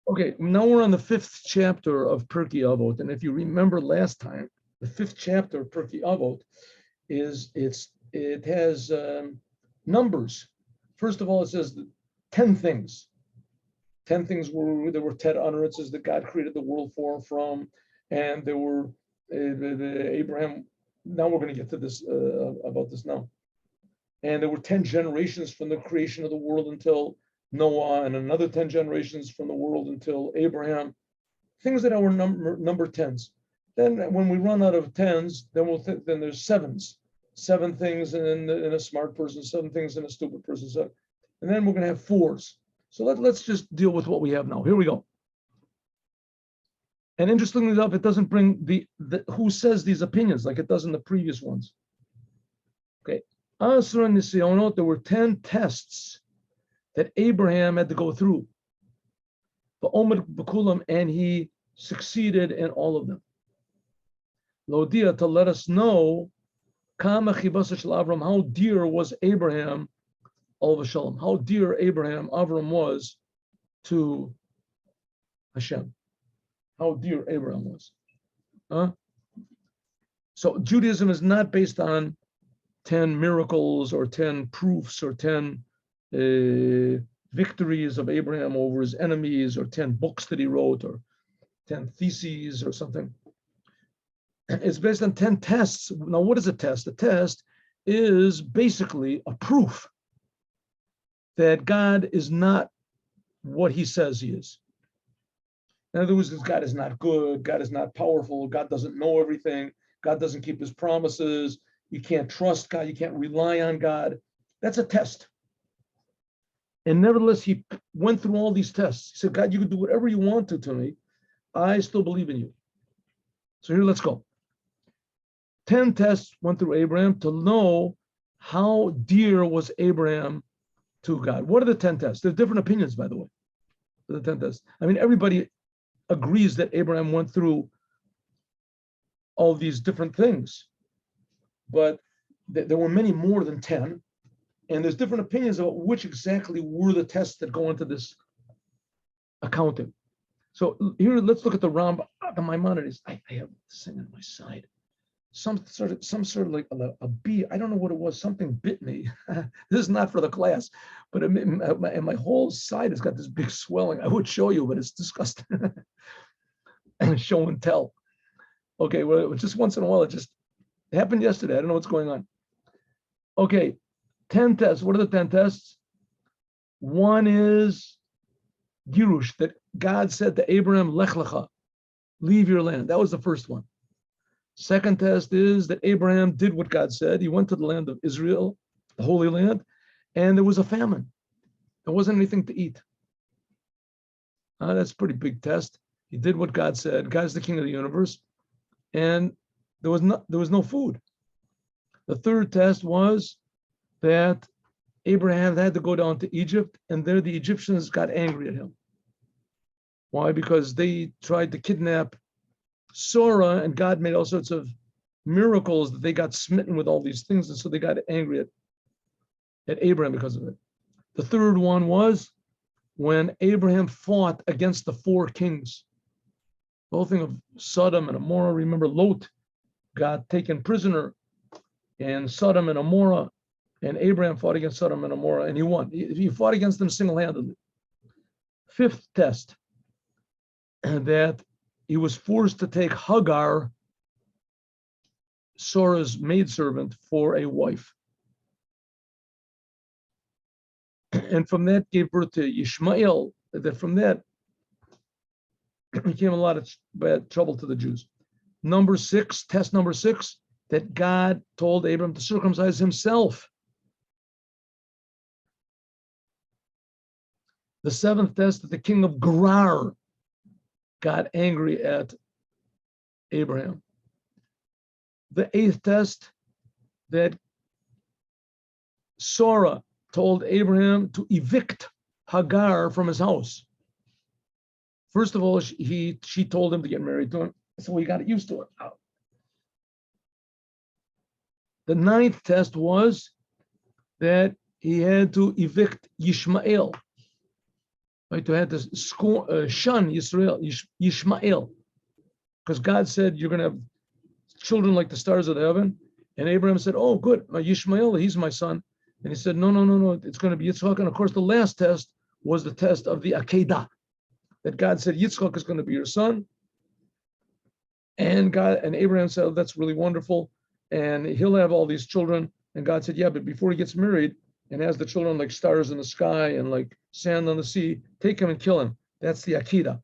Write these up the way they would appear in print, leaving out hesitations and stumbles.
Okay, now we're on the 5th chapter of Pirki Avot, and if you remember last time, the 5th chapter of Pirki Avot it has numbers. First of all, it says 10 things. 10 things there were 10 utterances that God created the world from, and there were Abraham. Now we're going to get to this about this now. And there were 10 generations from the creation of the world until Noah, and another 10 generations from the world until Abraham. Things that are number 10s. Then when we run out of 10s, then there's 7s. 7 things in a smart person, 7 things in a stupid person. So, and then we're going to have 4s. So let's just deal with what we have now. Here we go. And interestingly enough, it doesn't bring the who says these opinions like it does in the previous ones. Okay. There were 10 tests that Abraham had to go through. And he succeeded in all of them. Lodia, to let us know how dear was Abraham, how dear Avram was to Hashem. How dear Abraham was. So Judaism is not based on 10 miracles or 10 proofs or 10 victories of Abraham over his enemies or 10 books that he wrote or 10 theses or something. It's based on 10 tests. Now, what is a test? A test is basically a proof that God is not what he says he is. In other words, God is not good, God is not powerful, God doesn't know everything, God doesn't keep his promises, you can't trust God, you can't rely on God. That's a test. And nevertheless, he went through all these tests. He said, God, you can do whatever you want to me. I still believe in you. So here, let's go. 10 tests went through Abraham to know how dear was Abraham to God. What are the 10 tests? There's different opinions, by the way, for the 10 tests. I mean, everybody agrees that Abraham went through all these different things, but there were many more than 10. And there's different opinions about which exactly were the tests that go into this accounting. So here, let's look at the Maimonides. I have this thing on my side. Some sort of like a bee. I don't know what it was. Something bit me. This is not for the class, but and my whole side has got this big swelling. I would show you, but it's disgusting. Show and tell. Okay, well, just once in a while, it happened yesterday. I don't know what's going on. Okay, 10 tests. What are the 10 tests? One is Girush, that God said to Abraham, Lech Lecha, leave your land. That was the first one. Second test is that Abraham did what God said. He went to the land of Israel, the Holy Land, and there was a famine. There wasn't anything to eat. That's a pretty big test. He did what God said. God's the king of the universe, and there was no food. The third test was that Abraham had to go down to Egypt, and there the Egyptians got angry at him. Why? Because they tried to kidnap Sarah, and God made all sorts of miracles that they got smitten with all these things, and so they got angry at Abraham because of it. The third one was when Abraham fought against the 4 kings. The whole thing of Sodom and Amorah. Remember, Lot got taken prisoner in Sodom and Amorah, and Abraham fought against Sodom and Amorah, and he won. He fought against them single-handedly. Fifth test, that he was forced to take Hagar, Sarah's maidservant, for a wife. And from that gave birth to Ishmael. That from that became a lot of bad trouble to the Jews. Test number 6, that God told Abraham to circumcise himself. The 7th test, that the king of Gerar got angry at Abraham. The 8th test, that Sarah told Abraham to evict Hagar from his house. First of all, she told him to get married to him, so he got used to it. The 9th test was that he had to evict Ishmael. right? To have to shun Yishmael, because God said you're going to have children like the stars of the heaven. And Abraham said, "Oh, good, Yishmael, he's my son." And he said, "No, it's going to be Yitzchak." And of course, the last test was the test of the Akedah, that God said Yitzchak is going to be your son. And Abraham said, oh, "That's really wonderful, and he'll have all these children." And God said, "Yeah, but before he gets married and has the children like stars in the sky and like sand on the sea, take him and kill him." That's the Akedah.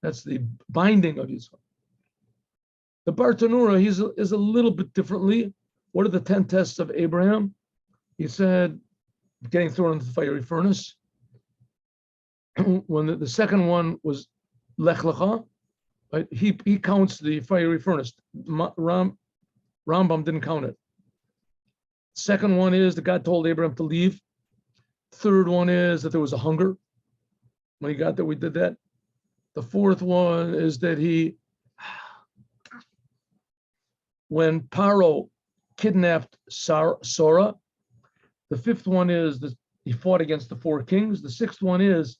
That's the binding of Yitzchak. The Bartanura, is a little bit differently. What are the 10 tests of Abraham? He said, getting thrown into the fiery furnace. When the second one was Lech Lecha, right? He counts the fiery furnace. Rambam didn't count it. Second one is that God told Abraham to leave. Third one is that there was a hunger. When he got there, we did that. The fourth one is that when Paro kidnapped Sora. The fifth one is that he fought against the 4 kings. The sixth one is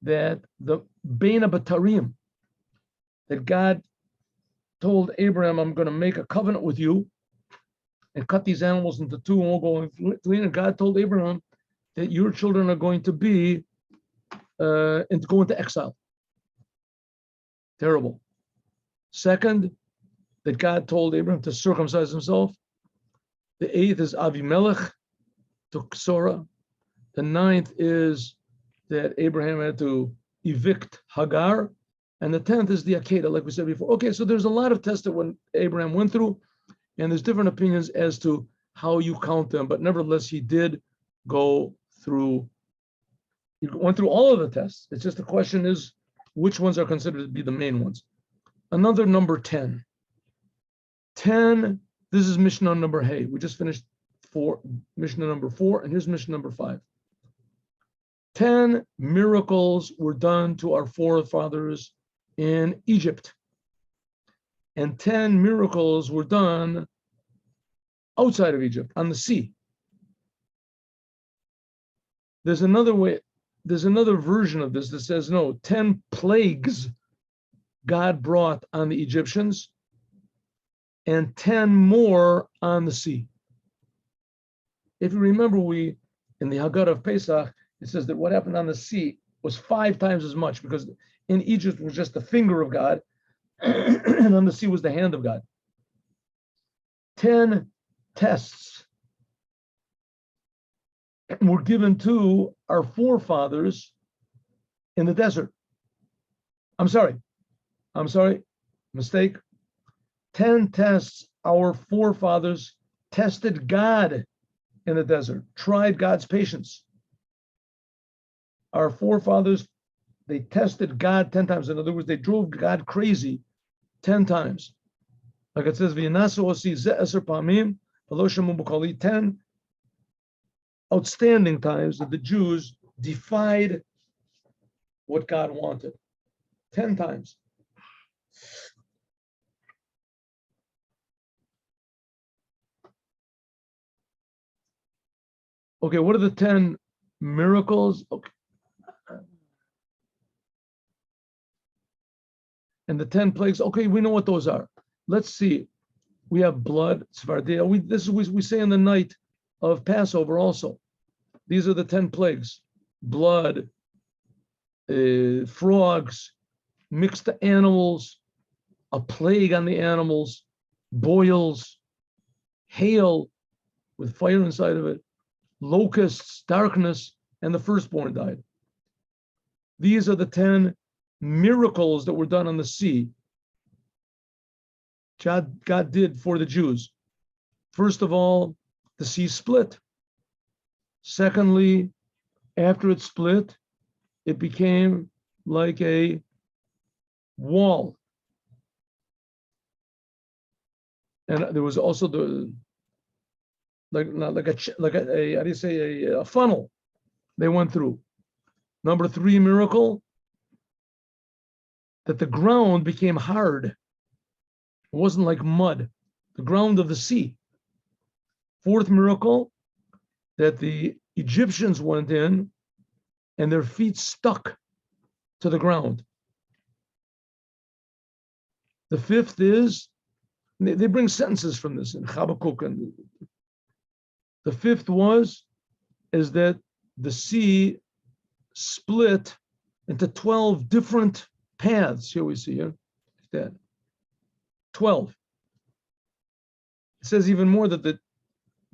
that the Beina Batarim, that God told Abraham, "I'm going to make a covenant with you and cut these animals into 2 and we'll go clean." And God told Abraham that your children are going to be and to go into exile. Terrible. Second, that God told Abraham to circumcise himself. The 8th is Avimelech took Sora. The 9th is that Abraham had to evict Hagar. And the 10th is the Akedah, like we said before. Okay, so there's a lot of tests that when Abraham went through, and there's different opinions as to how you count them, but nevertheless, he did go through, he went through all of the tests. It's just the question is, which ones are considered to be the main ones? Another number 10. 10, this is Mishnah number Hey. We just finished Mishnah number 4, and here's Mishnah number 5. 10 miracles were done to our forefathers in Egypt, and 10 miracles were done outside of Egypt on the sea. There's another version of this that says no, 10 plagues God brought on the Egyptians and 10 more on the sea. If you remember, in the Haggadah of Pesach, it says that what happened on the sea was 5 times as much, because in Egypt was just the finger of God, and on the sea was the hand of God. 10 tests were given to our forefathers in the desert. I'm sorry, mistake. 10 tests our forefathers tested God in the desert, tried God's patience. Our forefathers, they tested God 10 times. In other words, they drove God crazy 10 times. Like it says, 10 outstanding times that the Jews defied what God wanted. 10 times. Okay, what are the 10 miracles? Okay. And the 10 plagues, okay, we know what those are. Let's see. We have blood, Tzvardia. This is what we say in the night of Passover also. These are the 10 plagues. Blood, frogs, mixed animals, a plague on the animals, boils, hail with fire inside of it, locusts, darkness, and the firstborn died. These are the 10 miracles that were done on the sea. God did for the Jews. First of all, the sea split. Secondly, after it split, it became like a wall. And there was also a funnel they went through. Number 3 miracle, that the ground became hard. It wasn't like mud, the ground of the sea. 4th miracle, that the Egyptians went in and their feet stuck to the ground. The fifth is, they bring sentences from this in Habakkuk, and the fifth is that the sea split into 12 different paths. Here we see here, that 12. It says even more that the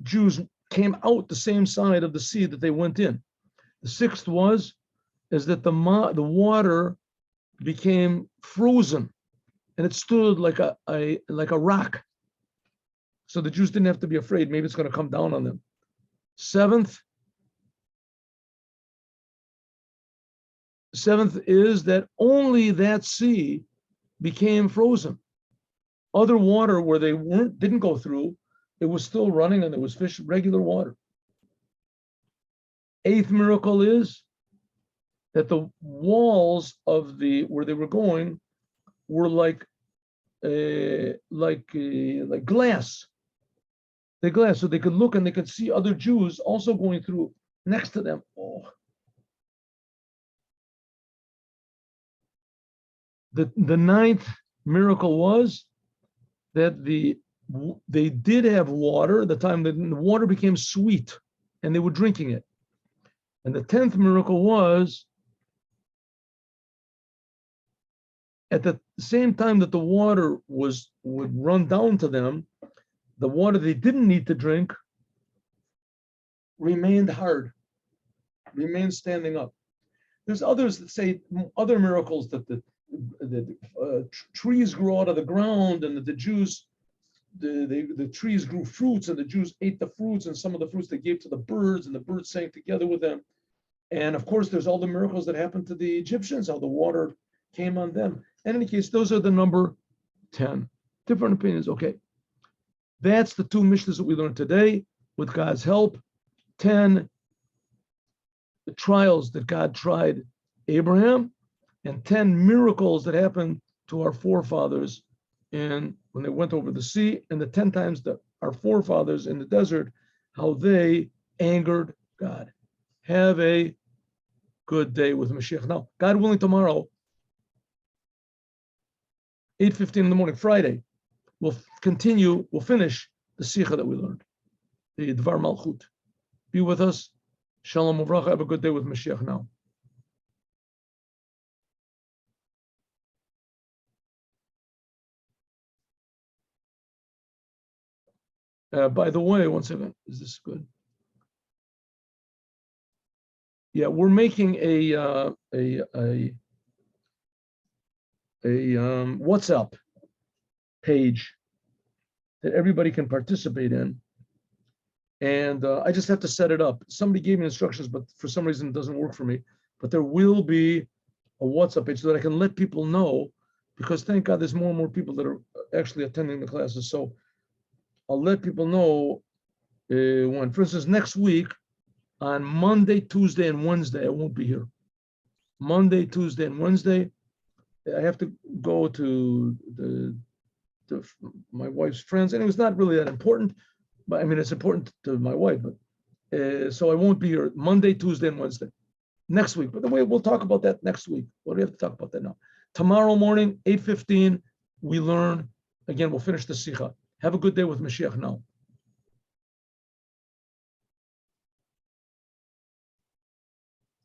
Jews came out the same side of the sea that they went in. The sixth is that the water became frozen, and it stood like a rock. So the Jews didn't have to be afraid. Maybe it's going to come down on them. Seventh is that only that sea became frozen. Other water where they didn't go through, it was still running and there was fish, regular water. Eighth miracle is that the walls of where they were going were like glass. The glass, so they could look and they could see other Jews also going through next to them. Oh. The ninth miracle was that they did have water at the time that the water became sweet and they were drinking it. And the 10th miracle was at the same time that the water would run down to them, the water they didn't need to drink remained hard, remained standing up. There's others that say other miracles that the trees grew out of the ground and that the Jews, the trees grew fruits and the Jews ate the fruits, and some of the fruits they gave to the birds and the birds sang together with them. And of course, there's all the miracles that happened to the Egyptians, how the water came on them. In any case, those are the number 10. Different opinions. Okay. That's the two Mishnahs that we learned today with God's help. 10, the trials that God tried Abraham, and 10 miracles that happened to our forefathers when they went over the sea, and the 10 times that our forefathers in the desert, how they angered God. Have a good day with Mashiach. Now, God willing, tomorrow, 8:15 in the morning, Friday, we'll finish the Sikha that we learned, the Dvar Malchut. Be with us. Shalom Uvracha. Have a good day with Mashiach now. By the way, one second, is this good? Yeah, we're making a WhatsApp page that everybody can participate in, and I just have to set it up. Somebody gave me instructions, but for some reason it doesn't work for me. But there will be a WhatsApp page so that I can let people know, because thank God there's more and more people that are actually attending the classes. So I'll let people know when. For instance, next week on Monday, Tuesday, and Wednesday, I won't be here. Monday, Tuesday, and Wednesday, I have to go to my wife's friends, and it was not really that important, but I mean it's important to my wife. But so I won't be here Monday, Tuesday, and Wednesday next week. But the way we'll talk about that next week. What do we have to talk about that now? Tomorrow morning, 8:15, we learn again. We'll finish the Sikha. Have a good day with Mashiach now.